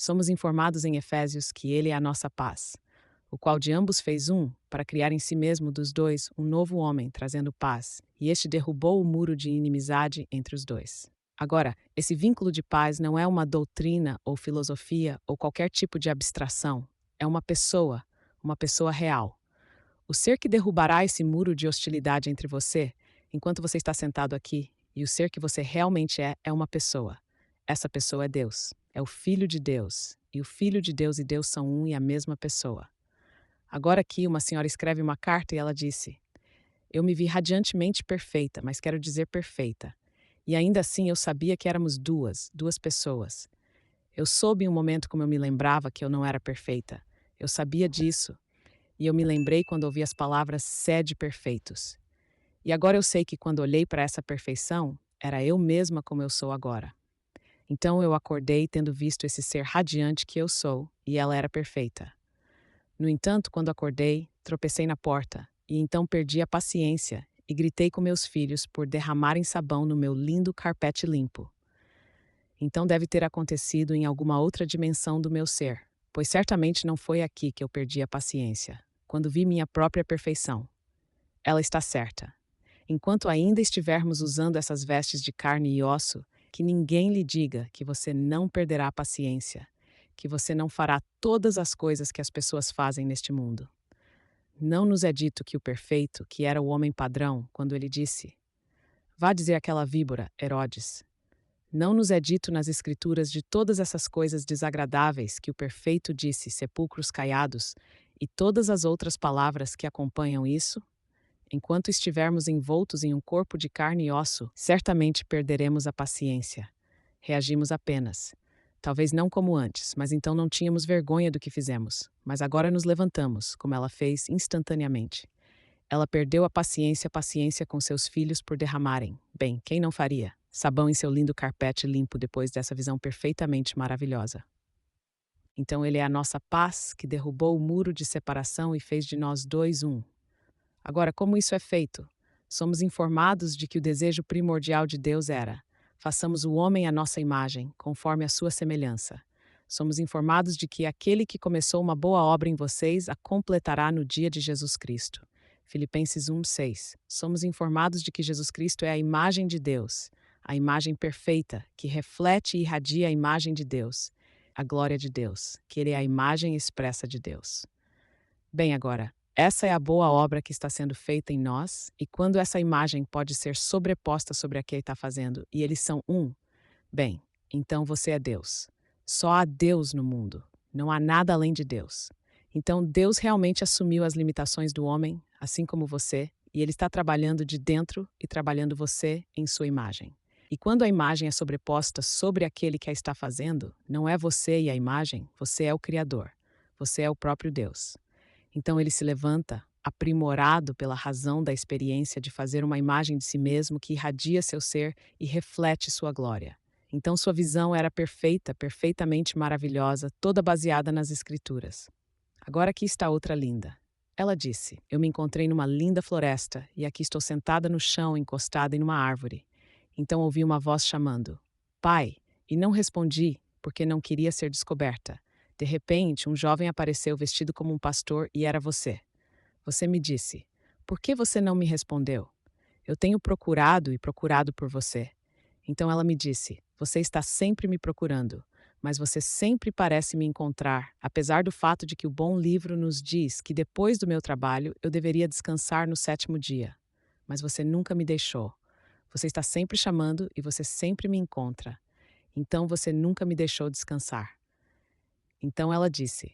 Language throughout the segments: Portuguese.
Somos informados em Efésios que ele é a nossa paz, o qual de ambos fez um, para criar em si mesmo dos dois um novo homem, trazendo paz, e este derrubou o muro de inimizade entre os dois. Agora, esse vínculo de paz não é uma doutrina ou filosofia ou qualquer tipo de abstração, é uma pessoa real. O ser que derrubará esse muro de hostilidade entre você, enquanto você está sentado aqui, e o ser que você realmente é uma pessoa. Essa pessoa é Deus, é o Filho de Deus, e o Filho de Deus e Deus são um e a mesma pessoa. Agora aqui uma senhora escreve uma carta e ela disse: Eu me vi radiantemente perfeita, mas quero dizer perfeita. E ainda assim eu sabia que éramos duas pessoas. Eu soube em um momento como eu me lembrava que eu não era perfeita. Eu sabia disso, e eu me lembrei quando ouvi as palavras sede perfeitos. E agora eu sei que quando olhei para essa perfeição, era eu mesma como eu sou agora. Então eu acordei tendo visto esse ser radiante que eu sou, e ela era perfeita. No entanto, quando acordei, tropecei na porta, e então perdi a paciência e gritei com meus filhos por derramarem sabão no meu lindo carpete limpo. Então deve ter acontecido em alguma outra dimensão do meu ser, pois certamente não foi aqui que eu perdi a paciência, quando vi minha própria perfeição. Ela está certa. Enquanto ainda estivermos usando essas vestes de carne e osso, que ninguém lhe diga que você não perderá a paciência, que você não fará todas as coisas que as pessoas fazem neste mundo. Não nos é dito que o perfeito, que era o homem padrão, quando ele disse: Vá dizer àquela víbora, Herodes. Não nos é dito nas Escrituras de todas essas coisas desagradáveis que o perfeito disse, sepulcros caiados, e todas as outras palavras que acompanham isso? Enquanto estivermos envoltos em um corpo de carne e osso, certamente perderemos a paciência. Reagimos apenas. Talvez não como antes, mas então não tínhamos vergonha do que fizemos. Mas agora nos levantamos, como ela fez instantaneamente. Ela perdeu a paciência com seus filhos por derramarem. Bem, quem não faria? Sabão em seu lindo carpete limpo depois dessa visão perfeitamente maravilhosa. Então ele é a nossa paz que derrubou o muro de separação e fez de nós dois um. Agora, como isso é feito? Somos informados de que o desejo primordial de Deus era: façamos o homem à nossa imagem, conforme a sua semelhança. Somos informados de que aquele que começou uma boa obra em vocês a completará no dia de Jesus Cristo. Filipenses 1:6. Somos informados de que Jesus Cristo é a imagem de Deus, a imagem perfeita, que reflete e irradia a imagem de Deus, a glória de Deus, que Ele é a imagem expressa de Deus. Bem, agora, essa é a boa obra que está sendo feita em nós, e quando essa imagem pode ser sobreposta sobre a que ele está fazendo, e eles são um, bem, então você é Deus. Só há Deus no mundo. Não há nada além de Deus. Então Deus realmente assumiu as limitações do homem, assim como você, e ele está trabalhando de dentro e trabalhando você em sua imagem. E quando a imagem é sobreposta sobre aquele que a está fazendo, não é você e a imagem, você é o Criador. Você é o próprio Deus. Então ele se levanta, aprimorado pela razão da experiência de fazer uma imagem de si mesmo que irradia seu ser e reflete sua glória. Então sua visão era perfeita, perfeitamente maravilhosa, toda baseada nas Escrituras. Agora aqui está outra linda. Ela disse: Eu me encontrei numa linda floresta e aqui estou sentada no chão, encostada em uma árvore. Então ouvi uma voz chamando: Pai, e não respondi, porque não queria ser descoberta. De repente, um jovem apareceu vestido como um pastor e era você. Você me disse: Por que você não me respondeu? Eu tenho procurado e procurado por você. Então ela me disse: Você está sempre me procurando, mas você sempre parece me encontrar, apesar do fato de que o bom livro nos diz que depois do meu trabalho eu deveria descansar no sétimo dia. Mas você nunca me deixou. Você está sempre chamando e você sempre me encontra. Então você nunca me deixou descansar. Então ela disse: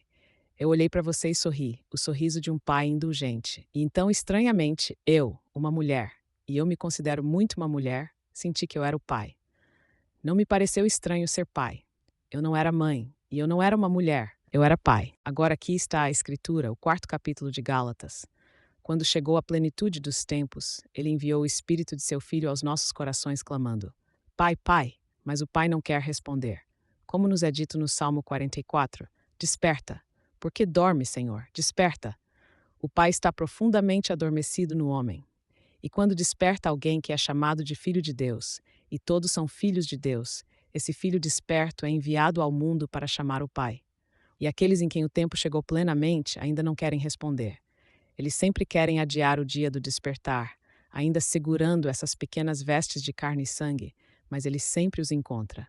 Eu olhei para você e sorri, o sorriso de um pai indulgente. E então, estranhamente, eu, uma mulher, e eu me considero muito uma mulher, senti que eu era o pai. Não me pareceu estranho ser pai. Eu não era mãe, e eu não era uma mulher, eu era pai. Agora aqui está a Escritura, o quarto capítulo de Gálatas. Quando chegou a plenitude dos tempos, ele enviou o Espírito de seu Filho aos nossos corações, clamando: Pai, Pai, mas o pai não quer responder. Como nos é dito no Salmo 44, desperta. Por que dorme, Senhor? Desperta. O pai está profundamente adormecido no homem. E quando desperta alguém que é chamado de filho de Deus, e todos são filhos de Deus, Esse filho desperto é enviado ao mundo para chamar o Pai. E aqueles em quem o tempo chegou plenamente ainda não querem responder. Eles sempre querem adiar o dia do despertar, ainda segurando essas pequenas vestes de carne e sangue, mas ele sempre os encontra.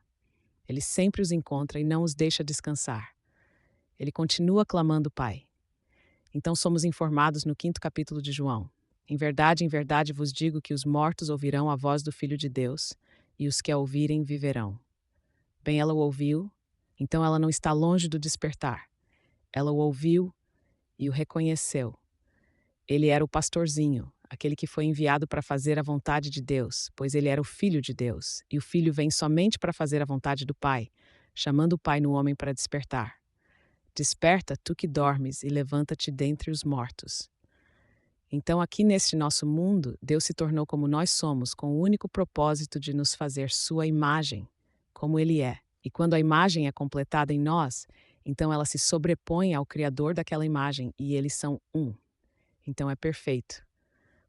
Ele sempre os encontra e não os deixa descansar. Ele continua clamando Pai. Então somos informados no 5º capítulo de João. Em verdade vos digo que os mortos ouvirão a voz do Filho de Deus, e os que a ouvirem viverão. Bem, ela o ouviu, então ela não está longe do despertar. Ela o ouviu e o reconheceu. Ele era o pastorzinho, aquele que foi enviado para fazer a vontade de Deus, pois ele era o Filho de Deus, e o Filho vem somente para fazer a vontade do Pai, chamando o Pai no homem para despertar. Desperta, tu que dormes, e levanta-te dentre os mortos. Então, aqui neste nosso mundo, Deus se tornou como nós somos, com o único propósito de nos fazer sua imagem, como Ele é. E quando a imagem é completada em nós, então ela se sobrepõe ao Criador daquela imagem, e eles são um. Então é perfeito.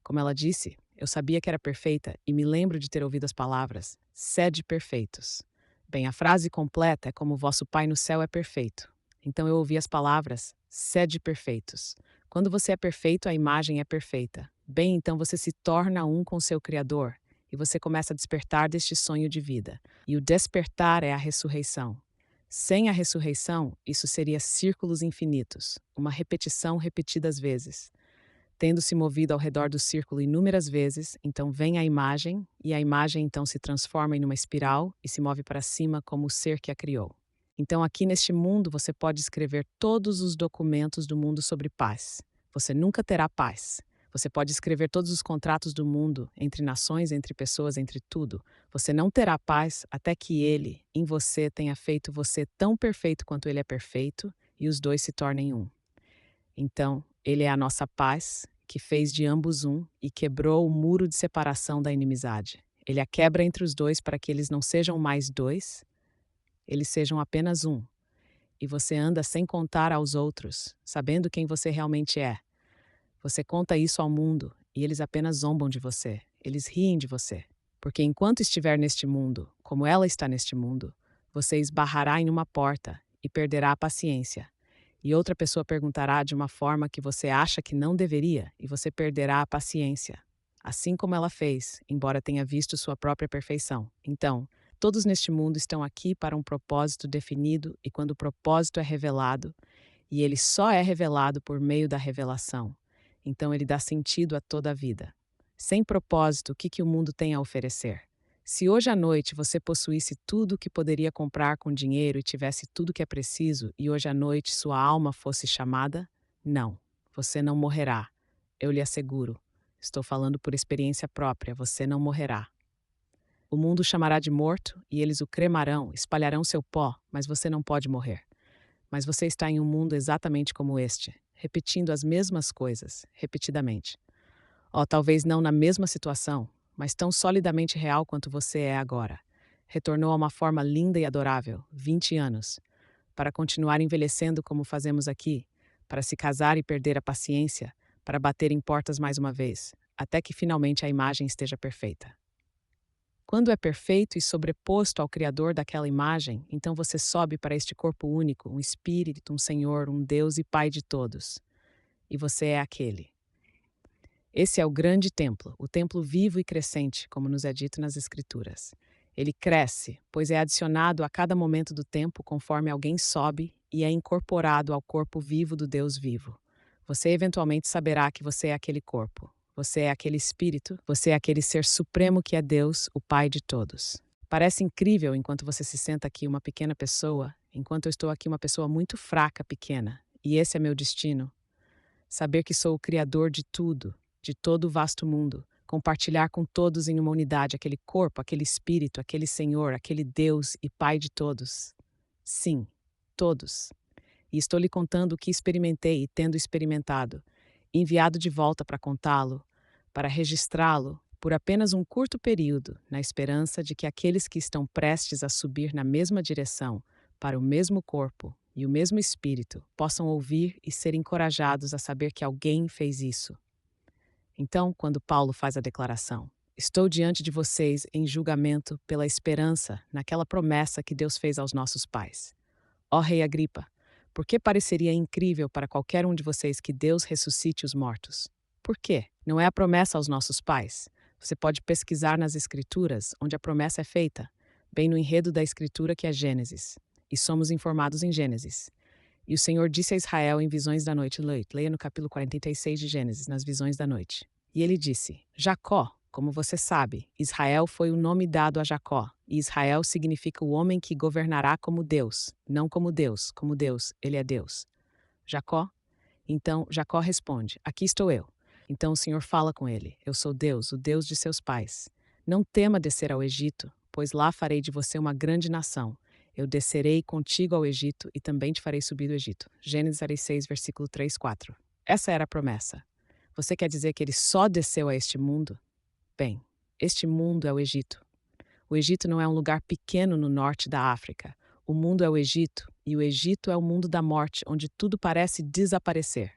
Como ela disse, eu sabia que era perfeita e me lembro de ter ouvido as palavras: sede perfeitos. Bem, a frase completa é como vosso Pai no céu é perfeito. Então eu ouvi as palavras: sede perfeitos. Quando você é perfeito, a imagem é perfeita. Bem, então você se torna um com seu Criador e você começa a despertar deste sonho de vida. E o despertar é a ressurreição. Sem a ressurreição, isso seria círculos infinitos, uma repetição repetidas vezes. Tendo se movido ao redor do círculo inúmeras vezes, então vem a imagem, e a imagem então se transforma em uma espiral e se move para cima como o ser que a criou. Então aqui neste mundo você pode escrever todos os documentos do mundo sobre paz. Você nunca terá paz. Você pode escrever todos os contratos do mundo, entre nações, entre pessoas, entre tudo. Você não terá paz até que ele, em você, tenha feito você tão perfeito quanto ele é perfeito, e os dois se tornem um. Então, ele é a nossa paz, que fez de ambos um e quebrou o muro de separação da inimizade. Ele a quebra entre os dois para que eles não sejam mais dois, eles sejam apenas um. E você anda sem contar aos outros, sabendo quem você realmente é. Você conta isso ao mundo e eles apenas zombam de você, eles riem de você. Porque enquanto estiver neste mundo, como ela está neste mundo, você esbarrará em uma porta e perderá a paciência. E outra pessoa perguntará de uma forma que você acha que não deveria, e você perderá a paciência. Assim como ela fez, embora tenha visto sua própria perfeição. Então, todos neste mundo estão aqui para um propósito definido, e quando o propósito é revelado, e ele só é revelado por meio da revelação, então ele dá sentido a toda a vida. Sem propósito, o que o mundo tem a oferecer? Se hoje à noite você possuísse tudo o que poderia comprar com dinheiro e tivesse tudo o que é preciso, e hoje à noite sua alma fosse chamada, não, você não morrerá. Eu lhe asseguro. Estou falando por experiência própria, você não morrerá. O mundo o chamará de morto, e eles o cremarão, espalharão seu pó, mas você não pode morrer. Mas você está em um mundo exatamente como este, repetindo as mesmas coisas, repetidamente. Talvez não na mesma situação, mas tão solidamente real quanto você é agora. Retornou a uma forma linda e adorável, 20 anos, para continuar envelhecendo como fazemos aqui, para se casar e perder a paciência, para bater em portas mais uma vez, até que finalmente a imagem esteja perfeita. Quando é perfeito e sobreposto ao Criador daquela imagem, então você sobe para este corpo único, um Espírito, um Senhor, um Deus e Pai de todos. E você é aquele. Esse é o grande templo, o templo vivo e crescente, como nos é dito nas Escrituras. Ele cresce, pois é adicionado a cada momento do tempo conforme alguém sobe e é incorporado ao corpo vivo do Deus vivo. Você eventualmente saberá que você é aquele corpo. Você é aquele espírito, você é aquele ser supremo que é Deus, o Pai de todos. Parece incrível enquanto você se senta aqui uma pequena pessoa, enquanto eu estou aqui uma pessoa muito fraca, pequena, e esse é meu destino. Saber que sou o Criador de tudo, de todo o vasto mundo, compartilhar com todos em uma unidade aquele corpo, aquele espírito, aquele Senhor, aquele Deus e Pai de todos. Sim, todos. E estou lhe contando o que experimentei e tendo experimentado, enviado de volta para contá-lo, para registrá-lo, por apenas um curto período, na esperança de que aqueles que estão prestes a subir na mesma direção, para o mesmo corpo e o mesmo espírito, possam ouvir e ser encorajados a saber que alguém fez isso. Então, quando Paulo faz a declaração, Estou diante de vocês em julgamento pela esperança naquela promessa que Deus fez aos nossos pais. Ó Rei Agripa, por que pareceria incrível para qualquer um de vocês que Deus ressuscite os mortos? Por quê? Não é a promessa aos nossos pais. Você pode pesquisar nas Escrituras, onde a promessa é feita, bem no enredo da Escritura que é Gênesis. E somos informados em Gênesis. E o Senhor disse a Israel em visões da noite, leia no capítulo 46 de Gênesis, nas visões da noite. E ele disse: Jacó, como você sabe, Israel foi o nome dado a Jacó, e Israel significa o homem que governará como Deus, não como Deus, ele é Deus. Jacó? Então Jacó responde: Aqui estou eu. Então o Senhor fala com ele: Eu sou Deus, o Deus de seus pais. Não tema descer ao Egito, pois lá farei de você uma grande nação. Eu descerei contigo ao Egito e também te farei subir do Egito. Gênesis 6, versículo 3, 4. Essa era a promessa. Você quer dizer que ele só desceu a este mundo? Bem, este mundo é o Egito. O Egito não é um lugar pequeno no norte da África. O mundo é o Egito, e o Egito é o mundo da morte, onde tudo parece desaparecer.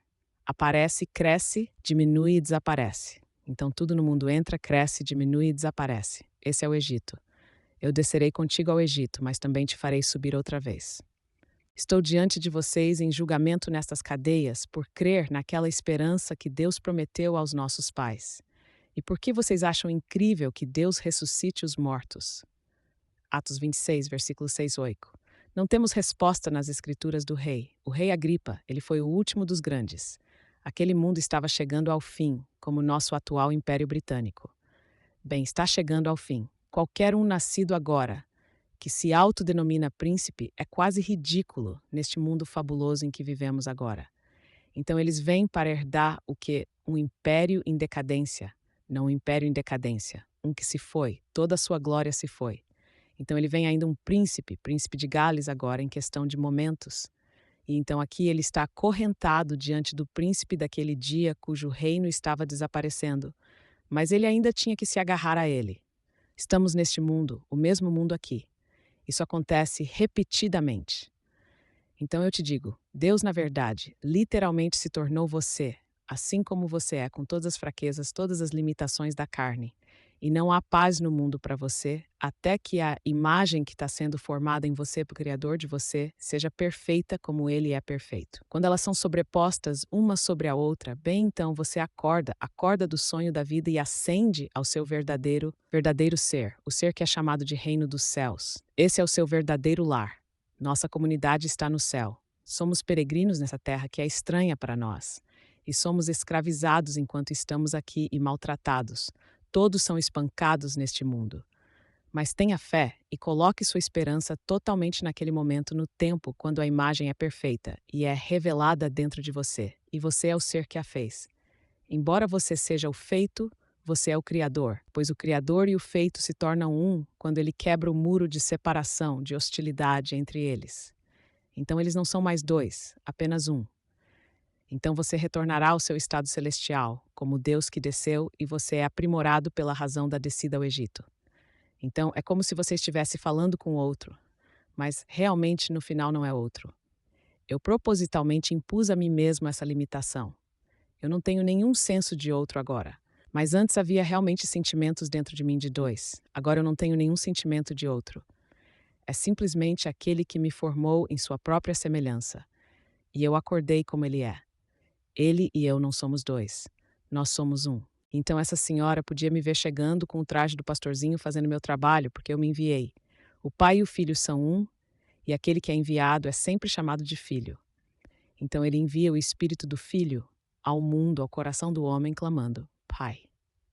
Aparece, cresce, diminui e desaparece. Então tudo no mundo entra, cresce, diminui e desaparece. Esse é o Egito. Eu descerei contigo ao Egito, mas também te farei subir outra vez. Estou diante de vocês em julgamento nestas cadeias por crer naquela esperança que Deus prometeu aos nossos pais. E por que vocês acham incrível que Deus ressuscite os mortos? Atos 26, versículo 6, 8. Não temos resposta nas escrituras do rei. O rei Agripa, ele foi o último dos grandes. Aquele mundo estava chegando ao fim, como o nosso atual Império Britânico. Bem, está chegando ao fim. Qualquer um nascido agora, que se autodenomina príncipe, é quase ridículo neste mundo fabuloso em que vivemos agora. Então eles vêm para herdar o que? Um império em decadência. Não um império em decadência. Um que se foi, toda a sua glória se foi. Então ele vem ainda um príncipe de Gales agora, em questão de momentos. E então aqui ele está acorrentado diante do príncipe daquele dia cujo reino estava desaparecendo. Mas ele ainda tinha que se agarrar a ele. Estamos neste mundo, o mesmo mundo aqui. Isso acontece repetidamente. Então eu te digo, Deus na verdade, literalmente se tornou você, assim como você é, com todas as fraquezas, todas as limitações da carne. E não há paz no mundo para você, até que a imagem que está sendo formada em você, pelo Criador de você, seja perfeita como Ele é perfeito. Quando elas são sobrepostas uma sobre a outra, bem então você acorda do sonho da vida e ascende ao seu verdadeiro ser, o ser que é chamado de reino dos céus. Esse é o seu verdadeiro lar. Nossa comunidade está no céu. Somos peregrinos nessa terra que é estranha para nós. E somos escravizados enquanto estamos aqui e maltratados. Todos são espancados neste mundo. Mas tenha fé e coloque sua esperança totalmente naquele momento no tempo quando a imagem é perfeita e é revelada dentro de você. E você é o ser que a fez. Embora você seja o feito, você é o Criador, pois o Criador e o feito se tornam um quando ele quebra o muro de separação, de hostilidade entre eles. Então eles não são mais dois, apenas um. Então você retornará ao seu estado celestial, como Deus que desceu, e você é aprimorado pela razão da descida ao Egito. Então é como se você estivesse falando com outro, mas realmente no final não é outro. Eu propositalmente impus a mim mesmo essa limitação. Eu não tenho nenhum senso de outro agora. Mas antes havia realmente sentimentos dentro de mim de dois. Agora eu não tenho nenhum sentimento de outro. É simplesmente aquele que me formou em sua própria semelhança. E eu acordei como ele é. Ele e eu não somos dois. Nós somos um. Então essa senhora podia me ver chegando com o traje do pastorzinho fazendo meu trabalho, porque eu me enviei. O pai e o filho são um, e aquele que é enviado é sempre chamado de filho. Então ele envia o espírito do filho ao mundo, ao coração do homem, clamando: Pai.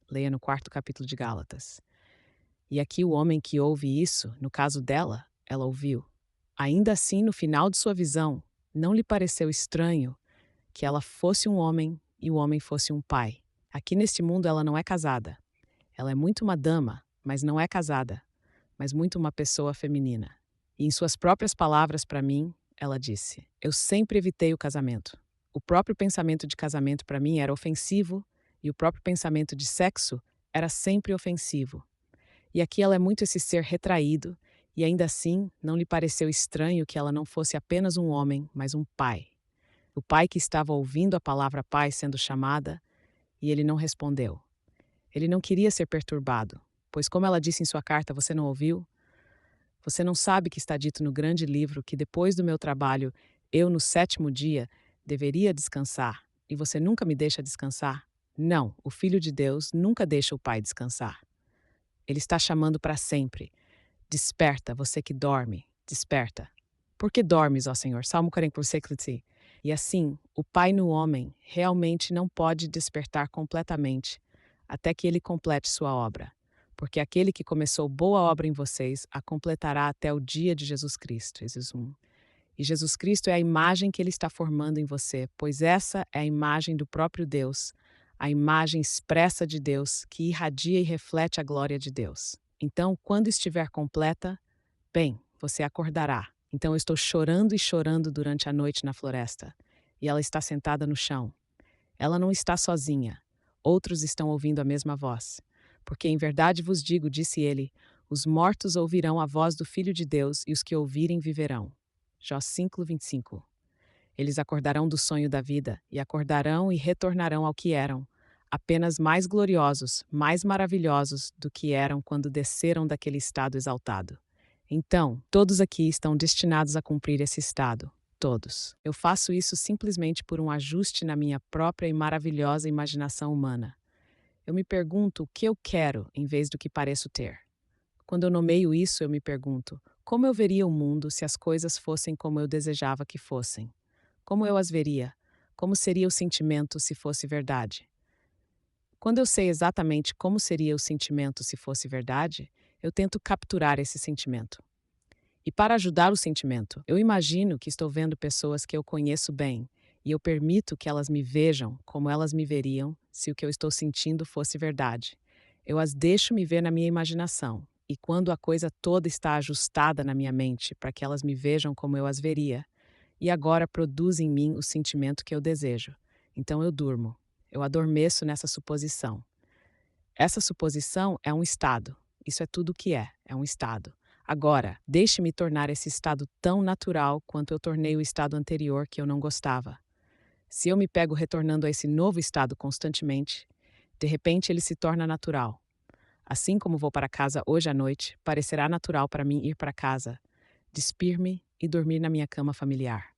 Leia no 4º capítulo de Gálatas. E aqui o homem que ouve isso, no caso dela, ela ouviu. Ainda assim, no final de sua visão, não lhe pareceu estranho que ela fosse um homem e o homem fosse um pai. Aqui neste mundo ela não é casada. Ela é muito uma dama, mas não é casada, mas muito uma pessoa feminina. E em suas próprias palavras para mim, ela disse: Eu sempre evitei o casamento. O próprio pensamento de casamento para mim era ofensivo e o próprio pensamento de sexo era sempre ofensivo. E aqui ela é muito esse ser retraído, e ainda assim não lhe pareceu estranho que ela não fosse apenas um homem, mas um pai. O pai que estava ouvindo a palavra pai sendo chamada, e ele não respondeu. Ele não queria ser perturbado, pois, como ela disse em sua carta, você não ouviu? Você não sabe que está dito no grande livro que depois do meu trabalho, eu no sétimo dia deveria descansar, e você nunca me deixa descansar? Não, o Filho de Deus nunca deixa o Pai descansar. Ele está chamando para sempre. Desperta, você que dorme, desperta. Por que dormes, ó Senhor? Salmo 40. E assim, o Pai no homem realmente não pode despertar completamente, até que ele complete sua obra. Porque aquele que começou boa obra em vocês a completará até o dia de Jesus Cristo. Efésios 1. E Jesus Cristo é a imagem que ele está formando em você, pois essa é a imagem do próprio Deus, a imagem expressa de Deus que irradia e reflete a glória de Deus. Então, quando estiver completa, bem, você acordará. Então eu estou chorando e chorando durante a noite na floresta. E ela está sentada no chão. Ela não está sozinha. Outros estão ouvindo a mesma voz. Porque em verdade vos digo, disse ele, os mortos ouvirão a voz do Filho de Deus e os que ouvirem viverão. Jó 5:25. Eles acordarão do sonho da vida e acordarão e retornarão ao que eram, apenas mais gloriosos, mais maravilhosos do que eram quando desceram daquele estado exaltado. Então, todos aqui estão destinados a cumprir esse estado. Todos. Eu faço isso simplesmente por um ajuste na minha própria e maravilhosa imaginação humana. Eu me pergunto o que eu quero em vez do que pareço ter. Quando eu nomeio isso, eu me pergunto: como eu veria o mundo se as coisas fossem como eu desejava que fossem? Como eu as veria? Como seria o sentimento se fosse verdade? Quando eu sei exatamente como seria o sentimento se fosse verdade, eu tento capturar esse sentimento. E para ajudar o sentimento, eu imagino que estou vendo pessoas que eu conheço bem, e eu permito que elas me vejam como elas me veriam se o que eu estou sentindo fosse verdade. Eu as deixo me ver na minha imaginação, e quando a coisa toda está ajustada na minha mente para que elas me vejam como eu as veria, e agora produz em mim o sentimento que eu desejo. Então eu durmo. Eu adormeço nessa suposição. Essa suposição é um estado. Isso é tudo o que é um estado. Agora, deixe-me tornar esse estado tão natural quanto eu tornei o estado anterior que eu não gostava. Se eu me pego retornando a esse novo estado constantemente, de repente ele se torna natural. Assim como vou para casa hoje à noite, parecerá natural para mim ir para casa, despir-me e dormir na minha cama familiar.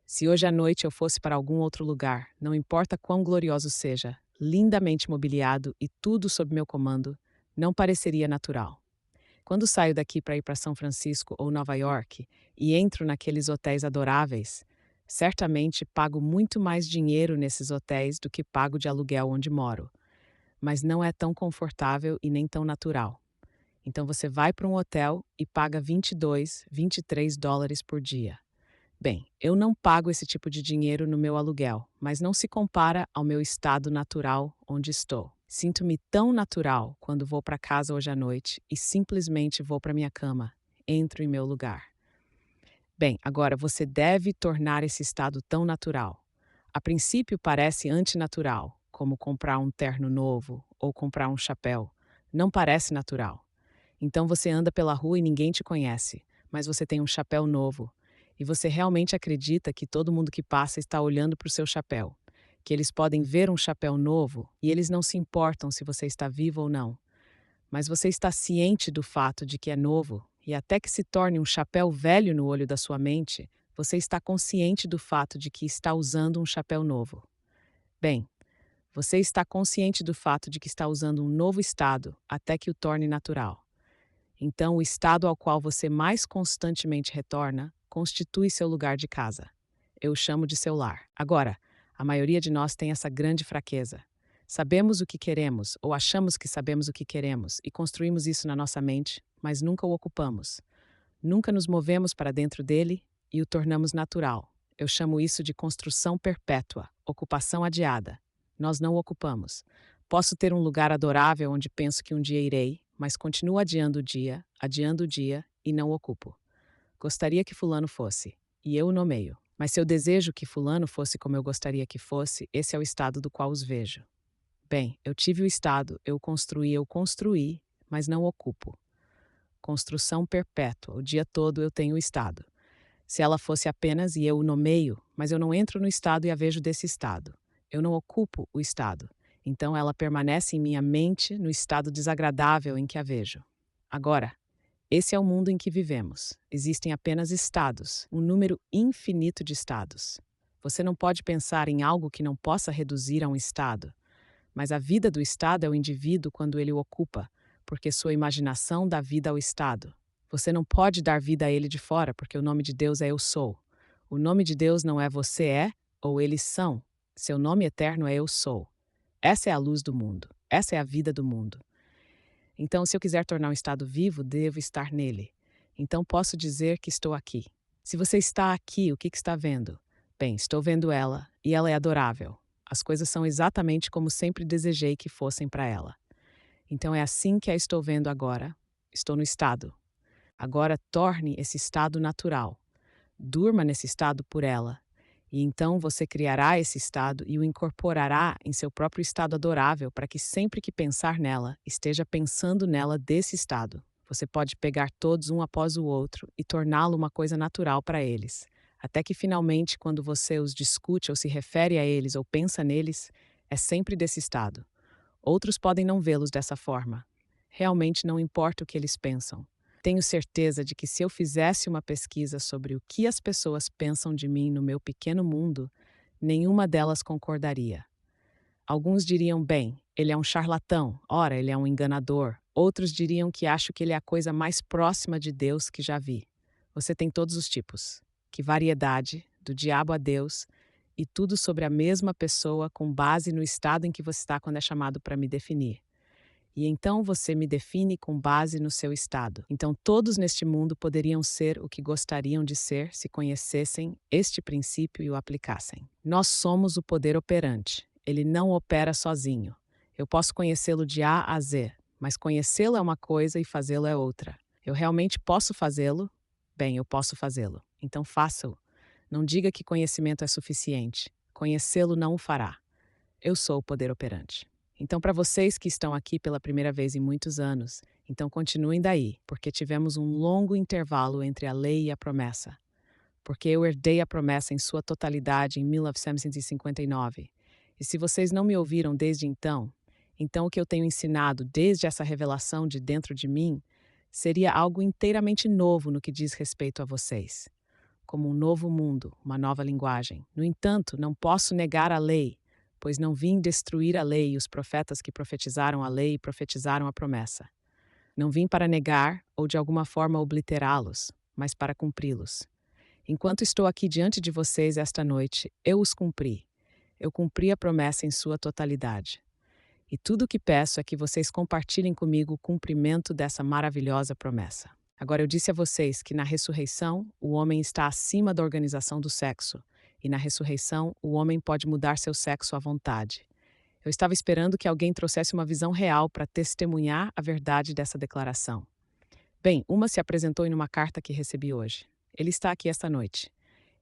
Se hoje à noite eu fosse para algum outro lugar, não importa quão glorioso seja, lindamente mobiliado e tudo sob meu comando, não pareceria natural. Quando saio daqui para ir para São Francisco ou Nova York e entro naqueles hotéis adoráveis, certamente pago muito mais dinheiro nesses hotéis do que pago de aluguel onde moro, mas não é tão confortável e nem tão natural. Então você vai para um hotel e paga 22, 23 dólares por dia. Bem, eu não pago esse tipo de dinheiro no meu aluguel, mas não se compara ao meu estado natural onde estou. Sinto-me tão natural quando vou para casa hoje à noite e simplesmente vou para minha cama, entro em meu lugar. Bem, agora você deve tornar esse estado tão natural. A princípio parece antinatural, como comprar um terno novo ou comprar um chapéu. Não parece natural. Então você anda pela rua e ninguém te conhece, mas você tem um chapéu novo. E você realmente acredita que todo mundo que passa está olhando para o seu chapéu, que eles podem ver um chapéu novo e eles não se importam se você está vivo ou não. Mas você está ciente do fato de que é novo, e até que se torne um chapéu velho no olho da sua mente, você está consciente do fato de que está usando um chapéu novo. Bem, você está consciente do fato de que está usando um novo estado até que o torne natural. Então, o estado ao qual você mais constantemente retorna constitui seu lugar de casa. Eu o chamo de seu lar. Agora, a maioria de nós tem essa grande fraqueza. Sabemos o que queremos, ou achamos que sabemos o que queremos, e construímos isso na nossa mente, mas nunca o ocupamos. Nunca nos movemos para dentro dele e o tornamos natural. Eu chamo isso de construção perpétua, ocupação adiada. Nós não o ocupamos. Posso ter um lugar adorável onde penso que um dia irei, mas continuo adiando o dia e não o ocupo. Gostaria que fulano fosse, e eu o nomeio. Mas se eu desejo que fulano fosse como eu gostaria que fosse, esse é o estado do qual os vejo. Bem, eu tive o estado, eu construí, mas não ocupo. Construção perpétua, o dia todo eu tenho o estado. Se ela fosse apenas e eu o nomeio, mas eu não entro no estado e a vejo desse estado. Eu não ocupo o estado. Então ela permanece em minha mente no estado desagradável em que a vejo. Agora, esse é o mundo em que vivemos. Existem apenas estados, um número infinito de estados. Você não pode pensar em algo que não possa reduzir a um estado, mas a vida do estado é o indivíduo quando ele o ocupa, porque sua imaginação dá vida ao estado. Você não pode dar vida a ele de fora, porque o nome de Deus é Eu Sou. O nome de Deus não é Você é ou Eles são. Seu nome eterno é Eu Sou. Essa é a luz do mundo. Essa é a vida do mundo. Então, se eu quiser tornar um estado vivo, devo estar nele. Então, posso dizer que estou aqui. Se você está aqui, o que está vendo? Bem, estou vendo ela, e ela é adorável. As coisas são exatamente como sempre desejei que fossem para ela. Então, é assim que a estou vendo agora. Estou no estado. Agora, torne esse estado natural. Durma nesse estado por ela. E então você criará esse estado e o incorporará em seu próprio estado adorável para que sempre que pensar nela, esteja pensando nela desse estado. Você pode pegar todos um após o outro e torná-lo uma coisa natural para eles. Até que finalmente, quando você os discute ou se refere a eles ou pensa neles, é sempre desse estado. Outros podem não vê-los dessa forma. Realmente não importa o que eles pensam. Tenho certeza de que se eu fizesse uma pesquisa sobre o que as pessoas pensam de mim no meu pequeno mundo, nenhuma delas concordaria. Alguns diriam, bem, ele é um charlatão, ora, ele é um enganador. Outros diriam que acho que ele é a coisa mais próxima de Deus que já vi. Você tem todos os tipos. Que variedade, do diabo a Deus, e tudo sobre a mesma pessoa com base no estado em que você está quando é chamado para me definir. E então você me define com base no seu estado. Então todos neste mundo poderiam ser o que gostariam de ser se conhecessem este princípio e o aplicassem. Nós somos o poder operante. Ele não opera sozinho. Eu posso conhecê-lo de A a Z, mas conhecê-lo é uma coisa e fazê-lo é outra. Eu realmente posso fazê-lo? Bem, eu posso fazê-lo. Então faça-o. Não diga que conhecimento é suficiente. Conhecê-lo não o fará. Eu sou o poder operante. Então, para vocês que estão aqui pela primeira vez em muitos anos, então continuem daí, porque tivemos um longo intervalo entre a lei e a promessa. Porque eu herdei a promessa em sua totalidade em 1959. E se vocês não me ouviram desde então o que eu tenho ensinado desde essa revelação de dentro de mim seria algo inteiramente novo no que diz respeito a vocês. Como um novo mundo, uma nova linguagem. No entanto, não posso negar a lei, pois não vim destruir a lei e os profetas que profetizaram a lei e profetizaram a promessa. Não vim para negar ou de alguma forma obliterá-los, mas para cumpri-los. Enquanto estou aqui diante de vocês esta noite, eu os cumpri. Eu cumpri a promessa em sua totalidade. E tudo o que peço é que vocês compartilhem comigo o cumprimento dessa maravilhosa promessa. Agora, eu disse a vocês que na ressurreição o homem está acima da organização do sexo, e na ressurreição o homem pode mudar seu sexo à vontade. Eu estava esperando que alguém trouxesse uma visão real para testemunhar a verdade dessa declaração. Bem, uma se apresentou em uma carta que recebi hoje. Ele está aqui esta noite.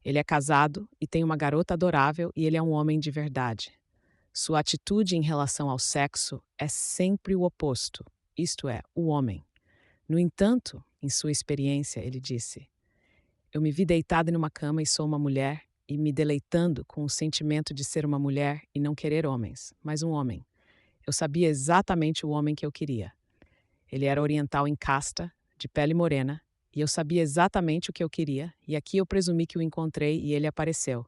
Ele é casado e tem uma garota adorável e ele é um homem de verdade. Sua atitude em relação ao sexo é sempre o oposto, isto é, o homem. No entanto, em sua experiência, ele disse: eu me vi deitada numa cama e sou uma mulher e me deleitando com o sentimento de ser uma mulher e não querer homens, mas um homem. Eu sabia exatamente o homem que eu queria. Ele era oriental em casta, de pele morena, e eu sabia exatamente o que eu queria, e aqui eu presumi que o encontrei e ele apareceu.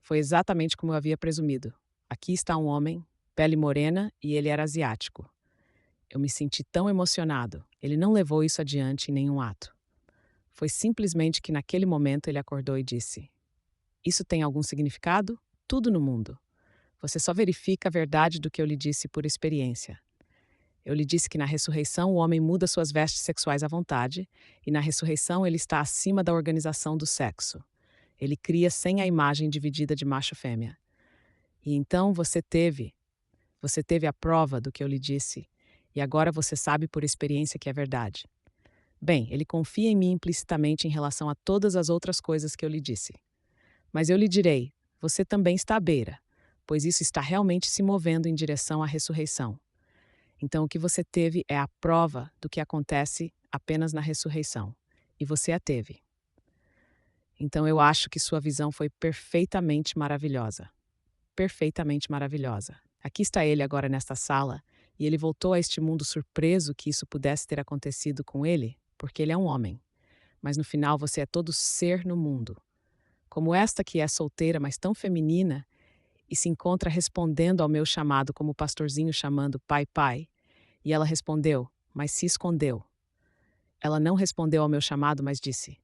Foi exatamente como eu havia presumido. Aqui está um homem, pele morena, e ele era asiático. Eu me senti tão emocionado. Ele não levou isso adiante em nenhum ato. Foi simplesmente que naquele momento ele acordou e disse: isso tem algum significado? Tudo no mundo. Você só verifica a verdade do que eu lhe disse por experiência. Eu lhe disse que na ressurreição o homem muda suas vestes sexuais à vontade, e na ressurreição ele está acima da organização do sexo. Ele cria sem a imagem dividida de macho e fêmea. E então você teve a prova do que eu lhe disse, e agora você sabe por experiência que é verdade. Bem, ele confia em mim implicitamente em relação a todas as outras coisas que eu lhe disse. Mas eu lhe direi, você também está à beira, pois isso está realmente se movendo em direção à ressurreição. Então o que você teve é a prova do que acontece apenas na ressurreição, e você a teve. Então eu acho que sua visão foi perfeitamente maravilhosa. Perfeitamente maravilhosa. Aqui está ele agora nesta sala, e ele voltou a este mundo surpreso que isso pudesse ter acontecido com ele, porque ele é um homem. Mas no final você é todo ser no mundo. Como esta que é solteira, mas tão feminina, e se encontra respondendo ao meu chamado como o pastorzinho chamando pai, pai. E ela respondeu, mas se escondeu. Ela não respondeu ao meu chamado, mas disse: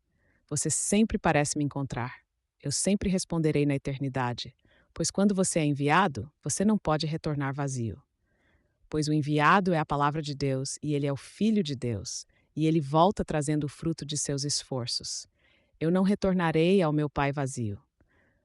Você sempre parece me encontrar. Eu sempre responderei na eternidade, pois quando você é enviado, você não pode retornar vazio. Pois o enviado é a palavra de Deus e ele é o Filho de Deus, e ele volta trazendo o fruto de seus esforços. Eu não retornarei ao meu Pai vazio.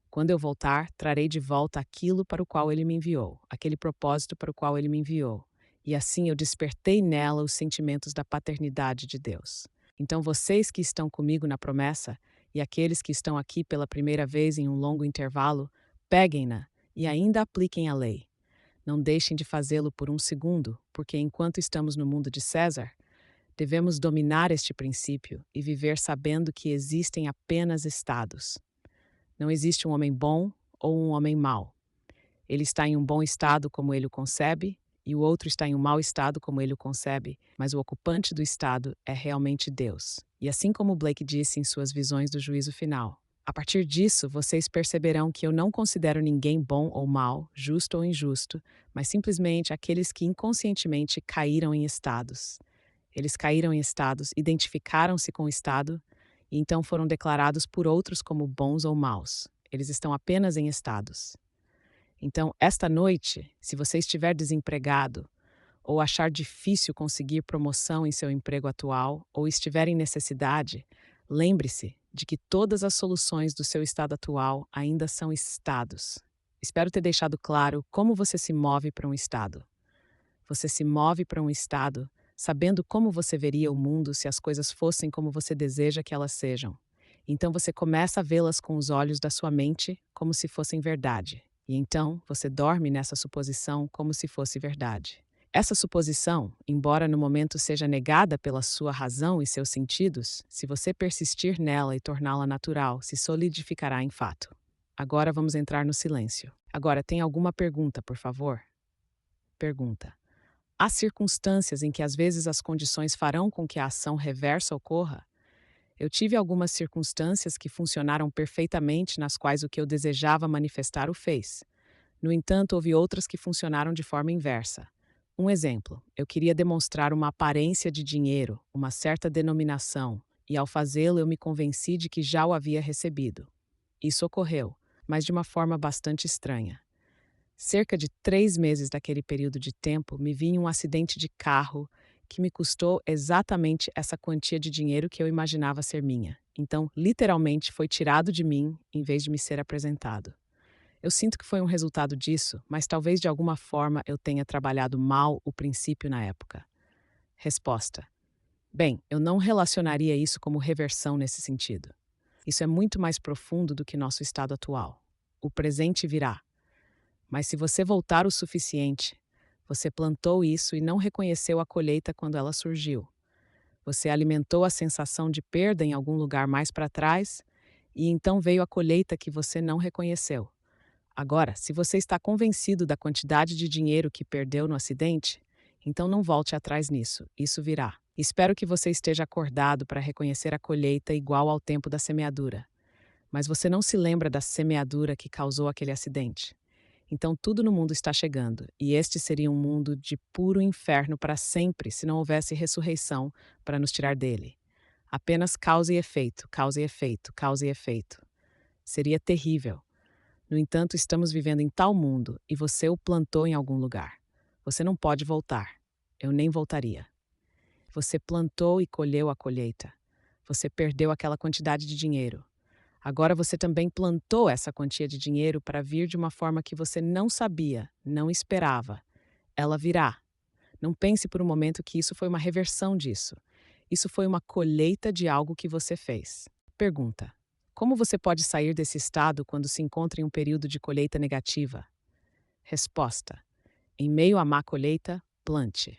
Quando eu voltar, trarei de volta aquilo para o qual ele me enviou, aquele propósito para o qual ele me enviou. E assim eu despertei nela os sentimentos da paternidade de Deus. Então vocês que estão comigo na promessa, e aqueles que estão aqui pela primeira vez em um longo intervalo, peguem-na e ainda apliquem a lei. Não deixem de fazê-lo por um segundo, porque enquanto estamos no mundo de César, devemos dominar este princípio e viver sabendo que existem apenas estados. Não existe um homem bom ou um homem mau. Ele está em um bom estado como ele o concebe, e o outro está em um mau estado como ele o concebe, mas o ocupante do estado é realmente Deus. E assim como Blake disse em suas visões do juízo final, a partir disso vocês perceberão que eu não considero ninguém bom ou mau, justo ou injusto, mas simplesmente aqueles que inconscientemente caíram em estados. Eles caíram em estados, identificaram-se com o estado e então foram declarados por outros como bons ou maus. Eles estão apenas em estados. Então, esta noite, se você estiver desempregado, ou achar difícil conseguir promoção em seu emprego atual, ou estiver em necessidade, lembre-se de que todas as soluções do seu estado atual ainda são estados. Espero ter deixado claro como você se move para um estado. Você se move para um estado sabendo como você veria o mundo se as coisas fossem como você deseja que elas sejam. Então você começa a vê-las com os olhos da sua mente como se fossem verdade. E então você dorme nessa suposição como se fosse verdade. Essa suposição, embora no momento seja negada pela sua razão e seus sentidos, se você persistir nela e torná-la natural, se solidificará em fato. Agora vamos entrar no silêncio. Agora, tem alguma pergunta, por favor? Pergunta. Há circunstâncias em que às vezes as condições farão com que a ação reversa ocorra? Eu tive algumas circunstâncias que funcionaram perfeitamente nas quais o que eu desejava manifestar o fez. No entanto, houve outras que funcionaram de forma inversa. Um exemplo, eu queria demonstrar uma aparência de dinheiro, uma certa denominação, e ao fazê-lo eu me convenci de que já o havia recebido. Isso ocorreu, mas de uma forma bastante estranha. Cerca de 3 meses daquele período de tempo, me vi em um acidente de carro que me custou exatamente essa quantia de dinheiro que eu imaginava ser minha. Então, literalmente, foi tirado de mim em vez de me ser apresentado. Eu sinto que foi um resultado disso, mas talvez de alguma forma eu tenha trabalhado mal o princípio na época. Resposta: Bem, eu não relacionaria isso como reversão nesse sentido. Isso é muito mais profundo do que nosso estado atual. O presente virá. Mas se você voltar o suficiente, você plantou isso e não reconheceu a colheita quando ela surgiu. Você alimentou a sensação de perda em algum lugar mais para trás, e então veio a colheita que você não reconheceu. Agora, se você está convencido da quantidade de dinheiro que perdeu no acidente, então não volte atrás nisso, isso virá. Espero que você esteja acordado para reconhecer a colheita igual ao tempo da semeadura. Mas você não se lembra da semeadura que causou aquele acidente. Então tudo no mundo está chegando, e este seria um mundo de puro inferno para sempre se não houvesse ressurreição para nos tirar dele. Apenas causa e efeito, causa e efeito, causa e efeito. Seria terrível. No entanto, estamos vivendo em tal mundo e você o plantou em algum lugar. Você não pode voltar. Eu nem voltaria. Você plantou e colheu a colheita. Você perdeu aquela quantidade de dinheiro. Agora você também plantou essa quantia de dinheiro para vir de uma forma que você não sabia, não esperava. Ela virá. Não pense por um momento que isso foi uma reversão disso. Isso foi uma colheita de algo que você fez. Pergunta: Como você pode sair desse estado quando se encontra em um período de colheita negativa? Resposta: Em meio à má colheita, plante.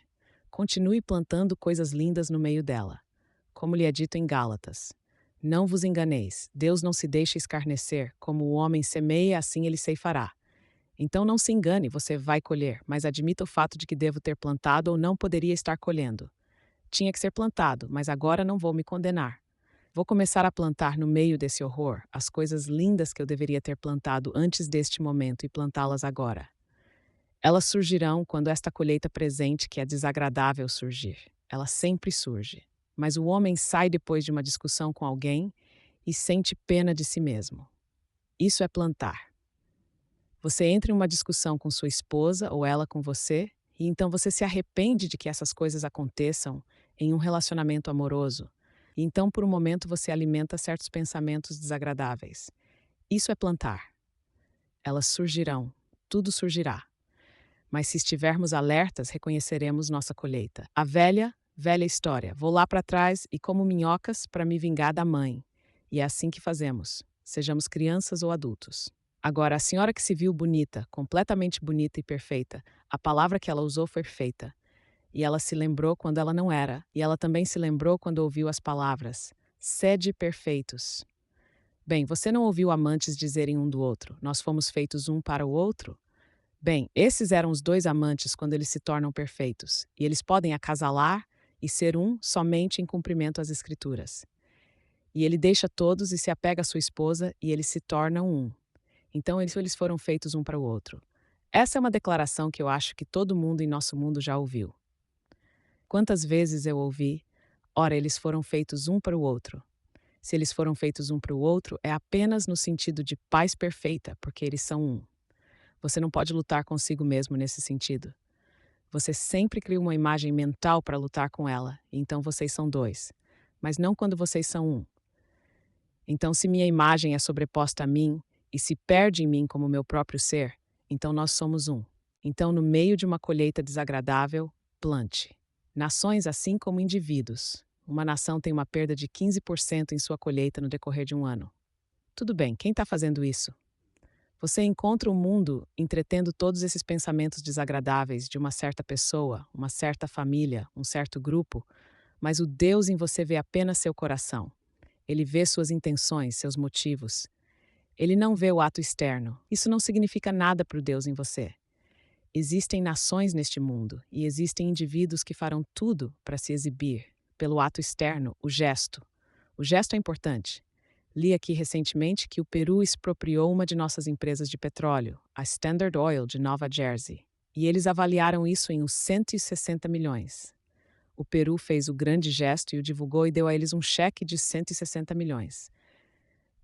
Continue plantando coisas lindas no meio dela. Como lhe é dito em Gálatas: Não vos enganeis, Deus não se deixa escarnecer, como o homem semeia, assim ele ceifará. Então não se engane, você vai colher, mas admita o fato de que devo ter plantado ou não poderia estar colhendo. Tinha que ser plantado, mas agora não vou me condenar. Vou começar a plantar no meio desse horror as coisas lindas que eu deveria ter plantado antes deste momento e plantá-las agora. Elas surgirão quando esta colheita presente, que é desagradável, surgir. Ela sempre surge. Mas o homem sai depois de uma discussão com alguém e sente pena de si mesmo. Isso é plantar. Você entra em uma discussão com sua esposa ou ela com você, e então você se arrepende de que essas coisas aconteçam em um relacionamento amoroso. E então, por um momento, você alimenta certos pensamentos desagradáveis. Isso é plantar. Elas surgirão. Tudo surgirá. Mas se estivermos alertas, reconheceremos nossa colheita. A velha, velha história. Vou lá para trás e como minhocas para me vingar da mãe. E é assim que fazemos, sejamos crianças ou adultos. Agora, a senhora que se viu bonita, completamente bonita e perfeita, a palavra que ela usou foi feita. E ela se lembrou quando ela não era. E ela também se lembrou quando ouviu as palavras: sede perfeitos. Bem, você não ouviu amantes dizerem um do outro: nós fomos feitos um para o outro? Bem, esses eram os dois amantes quando eles se tornam perfeitos, e eles podem acasalar e ser um somente em cumprimento às Escrituras. E ele deixa todos e se apega à sua esposa, e eles se tornam um. Então eles foram feitos um para o outro. Essa é uma declaração que eu acho que todo mundo em nosso mundo já ouviu. Quantas vezes eu ouvi: ora, eles foram feitos um para o outro. Se eles foram feitos um para o outro, é apenas no sentido de paz perfeita, porque eles são um. Você não pode lutar consigo mesmo nesse sentido. Você sempre cria uma imagem mental para lutar com ela, e então vocês são dois. Mas não quando vocês são um. Então, se minha imagem é sobreposta a mim e se perde em mim como meu próprio ser, então nós somos um. Então, no meio de uma colheita desagradável, plante. Nações assim como indivíduos. Uma nação tem uma perda de 15% em sua colheita no decorrer de um ano. Tudo bem, quem está fazendo isso? Você encontra o mundo entretendo todos esses pensamentos desagradáveis de uma certa pessoa, uma certa família, um certo grupo, mas o Deus em você vê apenas seu coração. Ele vê suas intenções, seus motivos. Ele não vê o ato externo. Isso não significa nada para o Deus em você. Existem nações neste mundo e existem indivíduos que farão tudo para se exibir pelo ato externo, o gesto. O gesto é importante. Li aqui recentemente que o Peru expropriou uma de nossas empresas de petróleo, a Standard Oil de Nova Jersey, e eles avaliaram isso em uns 160 milhões. O Peru fez o grande gesto e o divulgou e deu a eles um cheque de 160 milhões.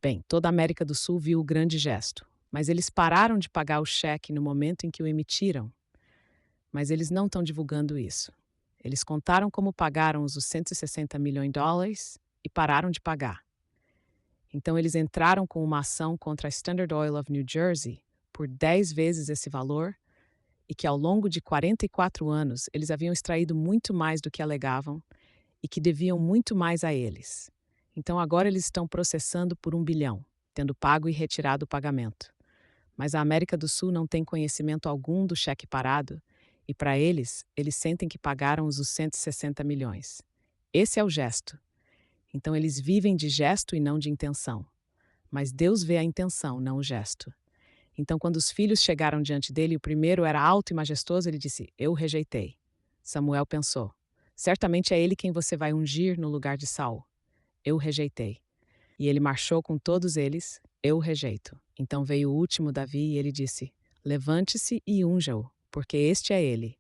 Bem, toda a América do Sul viu o grande gesto, mas eles pararam de pagar o cheque no momento em que o emitiram. Mas eles não estão divulgando isso. Eles contaram como pagaram os 160 milhões de dólares e pararam de pagar. Então, eles entraram com uma ação contra a Standard Oil of New Jersey por 10 vezes esse valor e que, ao longo de 44 anos, eles haviam extraído muito mais do que alegavam e que deviam muito mais a eles. Então, agora eles estão processando por 1 bilhão, tendo pago e retirado o pagamento. Mas a América do Sul não tem conhecimento algum do cheque parado e, para eles, eles sentem que pagaram os 160 milhões. Esse é o gesto. Então, eles vivem de gesto e não de intenção. Mas Deus vê a intenção, não o gesto. Então, quando os filhos chegaram diante dele, o primeiro era alto e majestoso, ele disse: eu o rejeitei. Samuel pensou: certamente é ele quem você vai ungir no lugar de Saul. Eu o rejeitei. E ele marchou com todos eles: eu o rejeito. Então veio o último, Davi, e ele disse: levante-se e unja-o, porque este é ele.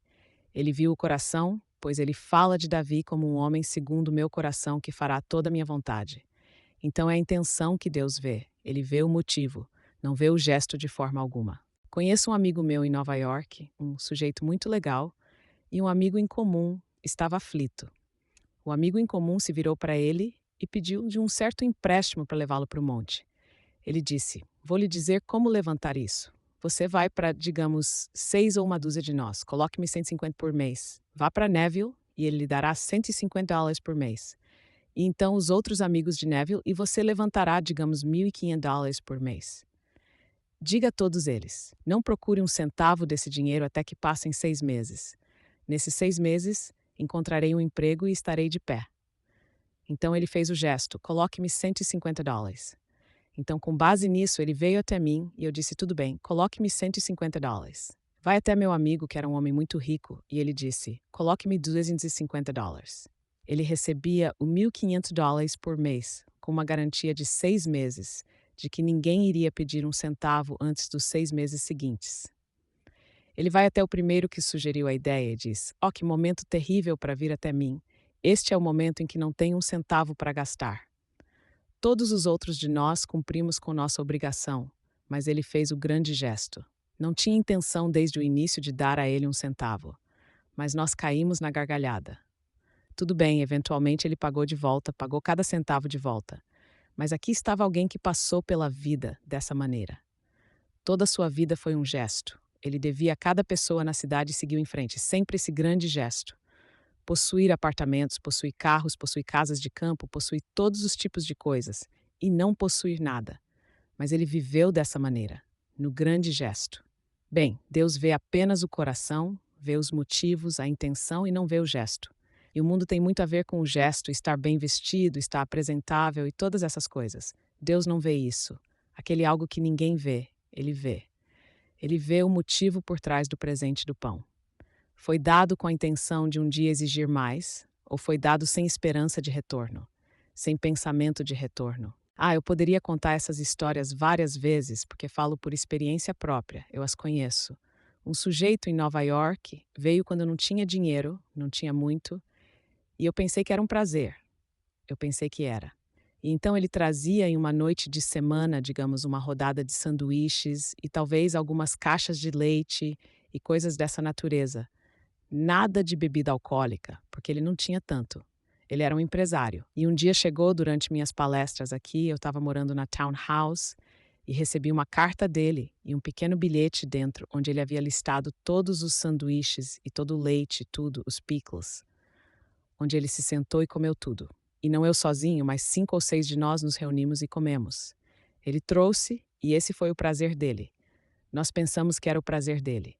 Ele viu o coração, pois ele fala de Davi como um homem segundo o meu coração que fará toda a minha vontade. Então é a intenção que Deus vê. Ele vê o motivo, não vê o gesto de forma alguma. Conheço um amigo meu em Nova York, um sujeito muito legal, e um amigo em comum estava aflito. O amigo em comum se virou para ele e pediu de um certo empréstimo para levá-lo para o monte. Ele disse: vou lhe dizer como levantar isso. Você vai para, digamos, 6 ou uma dúzia de nós. Coloque-me 150 por mês. Vá para Neville e ele lhe dará $150 por mês. E então os outros amigos de Neville e você levantará, digamos, $1.500 por mês. Diga a todos eles: não procure um centavo desse dinheiro até que passem 6 meses. Nesses 6 meses, encontrarei um emprego e estarei de pé. Então ele fez o gesto: coloque-me $150. Então, com base nisso, ele veio até mim e eu disse: tudo bem, coloque-me $150. Vai até meu amigo, que era um homem muito rico, e ele disse: coloque-me $250. Ele recebia o $1.500 por mês, com uma garantia de 6 meses, de que ninguém iria pedir um centavo antes dos 6 meses seguintes. Ele vai até o primeiro que sugeriu a ideia e diz: oh, que momento terrível para vir até mim. Este é o momento em que não tenho um centavo para gastar. Todos os outros de nós cumprimos com nossa obrigação, mas ele fez o grande gesto. Não tinha intenção desde o início de dar a ele um centavo, mas nós caímos na gargalhada. Tudo bem, eventualmente ele pagou de volta, pagou cada centavo de volta. Mas aqui estava alguém que passou pela vida dessa maneira. Toda a sua vida foi um gesto. Ele devia a cada pessoa na cidade e seguiu em frente, sempre esse grande gesto. Possuir apartamentos, possuir carros, possuir casas de campo, possuir todos os tipos de coisas, e não possuir nada. Mas ele viveu dessa maneira, no grande gesto. Bem, Deus vê apenas o coração, vê os motivos, a intenção e não vê o gesto. E o mundo tem muito a ver com o gesto, estar bem vestido, estar apresentável e todas essas coisas. Deus não vê isso. Aquele algo que ninguém vê, ele vê. Ele vê o motivo por trás do presente do pão. Foi dado com a intenção de um dia exigir mais, ou foi dado sem esperança de retorno, sem pensamento de retorno? Eu poderia contar essas histórias várias vezes, porque falo por experiência própria, eu as conheço. Um sujeito em Nova York veio quando eu não tinha dinheiro, não tinha muito, e eu pensei que era um prazer. Eu pensei que era. E então ele trazia em uma noite de semana, digamos, uma rodada de sanduíches e talvez algumas caixas de leite e coisas dessa natureza. Nada de bebida alcoólica, porque ele não tinha tanto. Ele era um empresário. E um dia chegou durante minhas palestras aqui, eu estava morando na Townhouse e recebi uma carta dele e um pequeno bilhete dentro, onde ele havia listado todos os sanduíches e todo o leite, tudo, os pickles, onde ele se sentou e comeu tudo. E não eu sozinho, mas 5 ou 6 de nós nos reunimos e comemos. Ele trouxe e esse foi o prazer dele. Nós pensamos que era o prazer dele.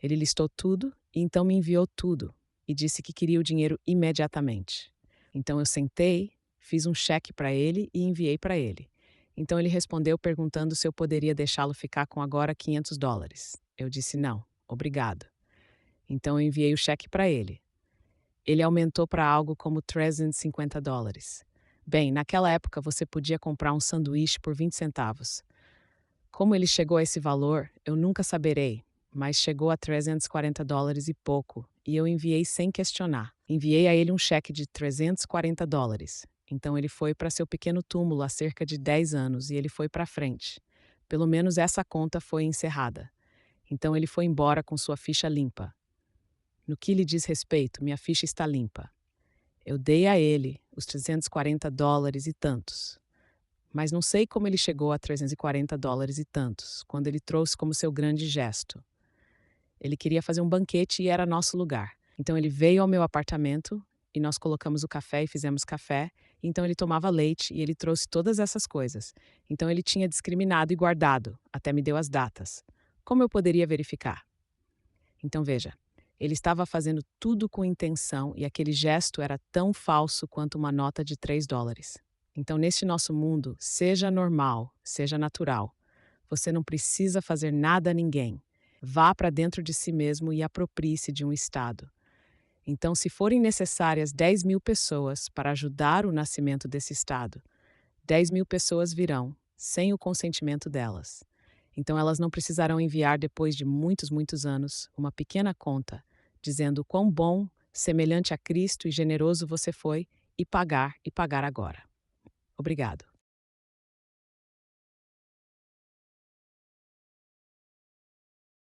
Ele listou tudo e então me enviou tudo e disse que queria o dinheiro imediatamente. Então eu sentei, fiz um cheque para ele e enviei para ele. Então ele respondeu perguntando se eu poderia deixá-lo ficar com agora $500. Eu disse não, obrigado. Então eu enviei o cheque para ele. Ele aumentou para algo como $350. Bem, naquela época você podia comprar um sanduíche por 20 centavos. Como ele chegou a esse valor, eu nunca saberei, mas chegou a $340 e pouco, e eu enviei sem questionar. Enviei a ele um cheque de $340. Então ele foi para seu pequeno túmulo há cerca de 10 anos e ele foi para frente. Pelo menos essa conta foi encerrada. Então ele foi embora com sua ficha limpa. No que lhe diz respeito, minha ficha está limpa. Eu dei a ele os $340 e tantos. Mas não sei como ele chegou a $340 e tantos, quando ele trouxe como seu grande gesto. Ele queria fazer um banquete e era nosso lugar. Então ele veio ao meu apartamento e nós colocamos o café e fizemos café. Então ele tomava leite e ele trouxe todas essas coisas. Então ele tinha discriminado e guardado, até me deu as datas. Como eu poderia verificar? Então veja, ele estava fazendo tudo com intenção e aquele gesto era tão falso quanto uma nota de $3. Então, neste nosso mundo, seja normal, seja natural. Você não precisa fazer nada a ninguém. Vá para dentro de si mesmo e aproprie-se de um estado. Então, se forem necessárias 10.000 pessoas para ajudar o nascimento desse estado, 10.000 pessoas virão, sem o consentimento delas. Então, elas não precisarão enviar, depois de muitos, muitos anos, uma pequena conta, dizendo quão bom, semelhante a Cristo e generoso você foi, e pagar agora. Obrigado.